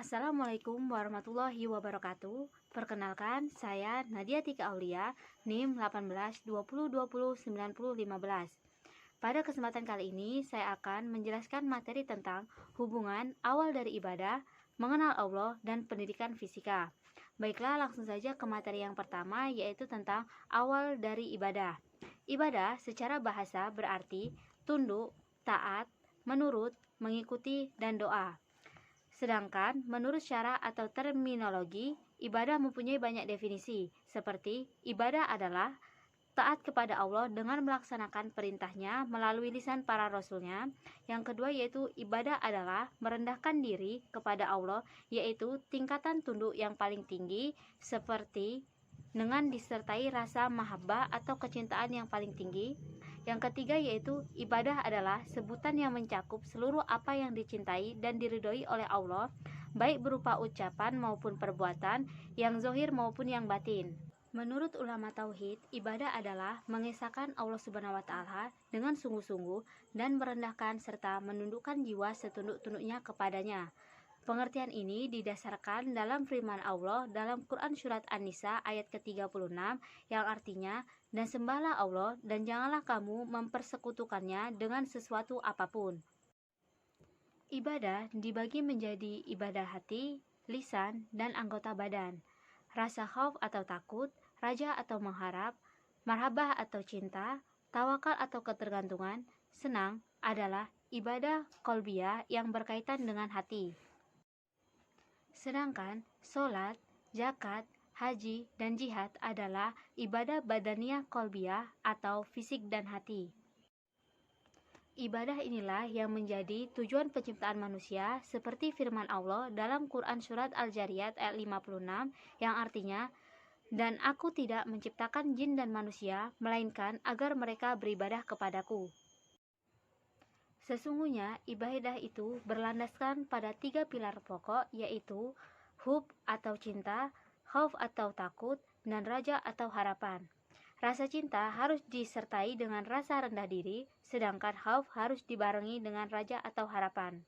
Assalamualaikum warahmatullahi wabarakatuh. Perkenalkan, saya Nadia Tika Aulia, NIM 18 20 20 90 15. Pada kesempatan kali ini, saya akan menjelaskan materi tentang hubungan awal dari ibadah, mengenal Allah, dan pendidikan fisika. Baiklah, langsung saja ke materi yang pertama, yaitu tentang awal dari ibadah. Ibadah secara bahasa berarti tunduk, taat, menurut, mengikuti, dan doa. Sedangkan menurut syara atau terminologi, ibadah mempunyai banyak definisi, seperti ibadah adalah taat kepada Allah dengan melaksanakan perintahnya melalui lisan para rasulnya. Yang kedua yaitu ibadah adalah merendahkan diri kepada Allah, yaitu tingkatan tunduk yang paling tinggi, seperti dengan disertai rasa mahabbah atau kecintaan yang paling tinggi. Yang ketiga yaitu ibadah adalah sebutan yang mencakup seluruh apa yang dicintai dan diridhoi oleh Allah, baik berupa ucapan maupun perbuatan, yang zahir maupun yang batin. Menurut ulama tauhid, ibadah adalah mengesahkan Allah Subhanahu wa taala dengan sungguh-sungguh dan merendahkan serta menundukkan jiwa setunduk-tunduknya kepadanya. Pengertian ini didasarkan dalam firman Allah dalam Quran Surat An-Nisa ayat ke-36 yang artinya, dan sembahlah Allah dan janganlah kamu mempersekutukannya dengan sesuatu apapun. Ibadah dibagi menjadi ibadah hati, lisan, dan anggota badan. Rasa khauf atau takut, raja atau mengharap, marhabah atau cinta, tawakal atau ketergantungan, senang adalah ibadah qalbiyah yang berkaitan dengan hati. Sedangkan sholat, zakat, haji, dan jihad adalah ibadah badaniyah qalbiyah atau fisik dan hati. Ibadah inilah yang menjadi tujuan penciptaan manusia, seperti firman Allah dalam Quran Surat Al-Jariyat ayat 56 yang artinya, dan aku tidak menciptakan jin dan manusia, melainkan agar mereka beribadah kepadaku. Sesungguhnya ibadah itu berlandaskan pada 3 pilar pokok, yaitu hub atau cinta, khauf atau takut, dan raja atau harapan. Rasa cinta harus disertai dengan rasa rendah diri, sedangkan khauf harus dibarengi dengan raja atau harapan.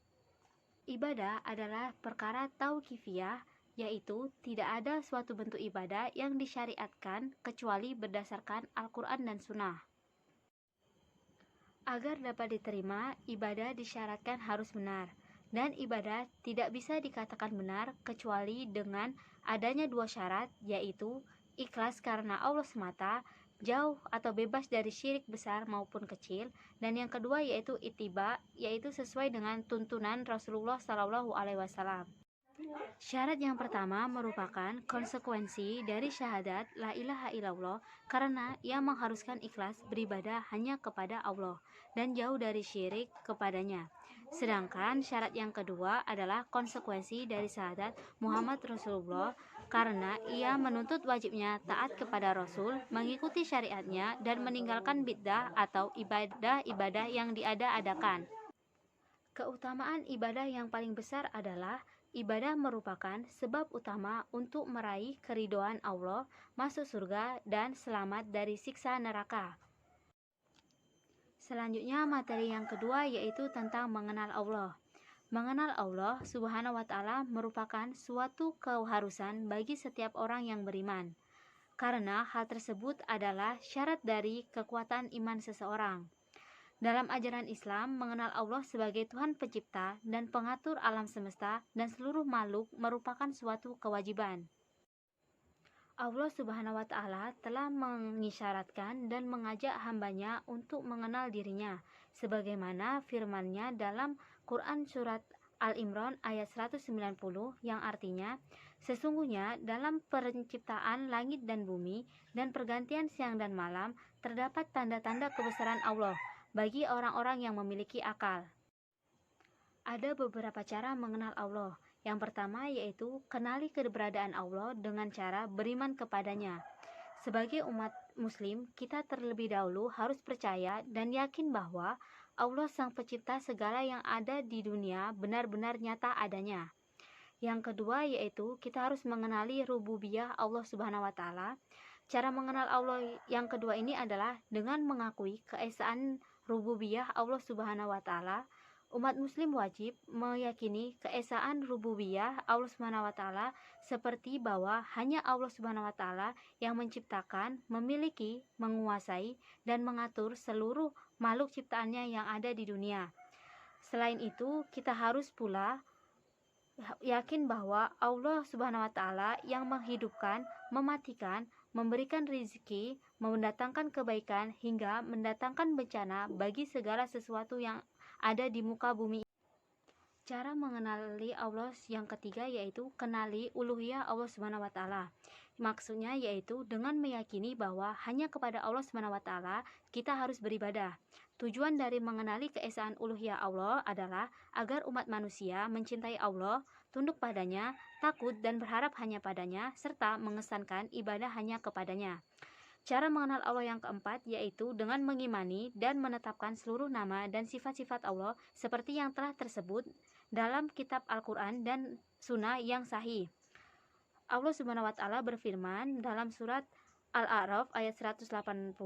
Ibadah adalah perkara tauqifiyah, yaitu tidak ada suatu bentuk ibadah yang disyariatkan kecuali berdasarkan Al-Quran dan Sunnah. Agar dapat diterima, ibadah disyaratkan harus benar, dan ibadah tidak bisa dikatakan benar kecuali dengan adanya 2 syarat, yaitu ikhlas karena Allah semata, jauh atau bebas dari syirik besar maupun kecil, dan yang kedua yaitu ittiba, yaitu sesuai dengan tuntunan Rasulullah SAW. Syarat yang pertama merupakan konsekuensi dari syahadat la ilaha illallah, karena ia mengharuskan ikhlas beribadah hanya kepada Allah dan jauh dari syirik kepadanya. Sedangkan syarat yang kedua adalah konsekuensi dari syahadat Muhammad Rasulullah, karena ia menuntut wajibnya taat kepada Rasul, mengikuti syariatnya, dan meninggalkan bid'ah atau ibadah-ibadah yang diada-adakan. Keutamaan ibadah yang paling besar adalah ibadah merupakan sebab utama untuk meraih keridhaan Allah, masuk surga, dan selamat dari siksa neraka. Selanjutnya materi yang kedua yaitu tentang mengenal Allah. Mengenal Allah Subhanahu wa taala merupakan suatu keharusan bagi setiap orang yang beriman, karena hal tersebut adalah syarat dari kekuatan iman seseorang. Dalam ajaran Islam, mengenal Allah sebagai Tuhan pencipta dan pengatur alam semesta dan seluruh makhluk merupakan suatu kewajiban. Allah Subhanahu wa taala telah mengisyaratkan dan mengajak hambanya untuk mengenal dirinya, sebagaimana firman-Nya dalam Quran Surat Al-Imran ayat 190 yang artinya, sesungguhnya dalam penciptaan langit dan bumi dan pergantian siang dan malam terdapat tanda-tanda kebesaran Allah bagi orang-orang yang memiliki akal. Ada beberapa cara mengenal Allah. Yang pertama yaitu kenali keberadaan Allah dengan cara beriman kepadanya. Sebagai umat muslim, kita terlebih dahulu harus percaya dan yakin bahwa Allah sang pencipta segala yang ada di dunia benar-benar nyata adanya. Yang kedua yaitu kita harus mengenali rububiyah Allah Subhanahu wa taala. Cara mengenal Allah yang kedua ini adalah dengan mengakui keesaan rububiyah Allah Subhanahu wa taala. Umat muslim wajib meyakini keesaan rububiyah Allah Subhanahu wa taala, seperti bahwa hanya Allah Subhanahu wa taala yang menciptakan, memiliki, menguasai dan mengatur seluruh makhluk ciptaannya yang ada di dunia. Selain itu, kita harus pula yakin bahwa Allah Subhanahu wa taala yang menghidupkan, mematikan, memberikan rezeki, mendatangkan kebaikan hingga mendatangkan bencana bagi segala sesuatu yang ada di muka bumi. Cara mengenali Allah yang ketiga yaitu kenali uluhiyah Allah Subhanahu wa taala. Maksudnya yaitu dengan meyakini bahwa hanya kepada Allah Subhanahu wa taala kita harus beribadah. Tujuan dari mengenali keesaan uluhiyah Allah adalah agar umat manusia mencintai Allah, tunduk padanya, takut dan berharap hanya padanya, serta mengesankan ibadah hanya kepadanya. Cara mengenal Allah yang keempat yaitu dengan mengimani dan menetapkan seluruh nama dan sifat-sifat Allah seperti yang telah tersebut dalam kitab Al-Quran dan Sunnah yang sahih. Allah Subhanahu wa taala berfirman dalam surat Al-A'raf ayat 180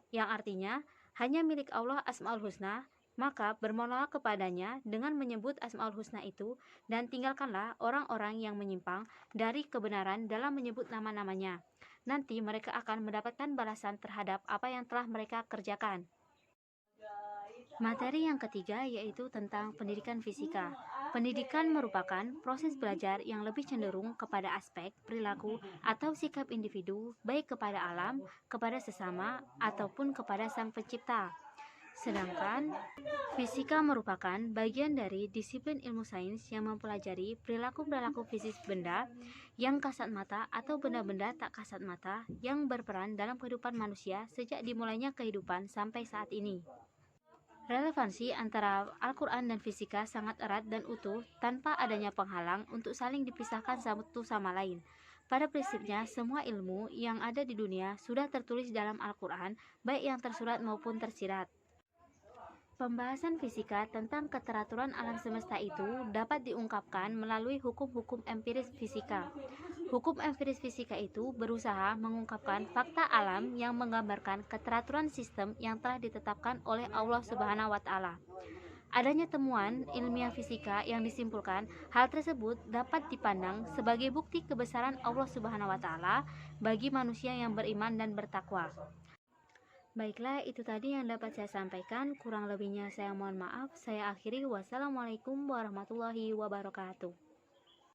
yang artinya, hanya milik Allah Asmaul Husna, maka bermohonlah kepadanya dengan menyebut Asmaul Husna itu, dan tinggalkanlah orang-orang yang menyimpang dari kebenaran dalam menyebut nama-namanya. Nanti mereka akan mendapatkan balasan terhadap apa yang telah mereka kerjakan. Materi yang ketiga yaitu tentang pendidikan fisika. Pendidikan merupakan proses belajar yang lebih cenderung kepada aspek, perilaku, atau sikap individu, baik kepada alam, kepada sesama, ataupun kepada sang pencipta. Sedangkan fisika merupakan bagian dari disiplin ilmu sains yang mempelajari perilaku-perilaku fisik benda yang kasat mata atau benda-benda tak kasat mata yang berperan dalam kehidupan manusia sejak dimulainya kehidupan sampai saat ini. Relevansi antara Al-Quran dan fisika sangat erat dan utuh tanpa adanya penghalang untuk saling dipisahkan satu sama lain. Pada prinsipnya, semua ilmu yang ada di dunia sudah tertulis dalam Al-Quran, baik yang tersurat maupun tersirat. Pembahasan fisika tentang keteraturan alam semesta itu dapat diungkapkan melalui hukum-hukum empiris fisika. Hukum empiris fisika itu berusaha mengungkapkan fakta alam yang menggambarkan keteraturan sistem yang telah ditetapkan oleh Allah Subhanahu wa taala. Adanya temuan ilmiah fisika yang disimpulkan hal tersebut dapat dipandang sebagai bukti kebesaran Allah Subhanahu wa taala bagi manusia yang beriman dan bertakwa. Baiklah, itu tadi yang dapat saya sampaikan. Kurang lebihnya saya mohon maaf. Saya akhiri. Wassalamualaikum warahmatullahi wabarakatuh.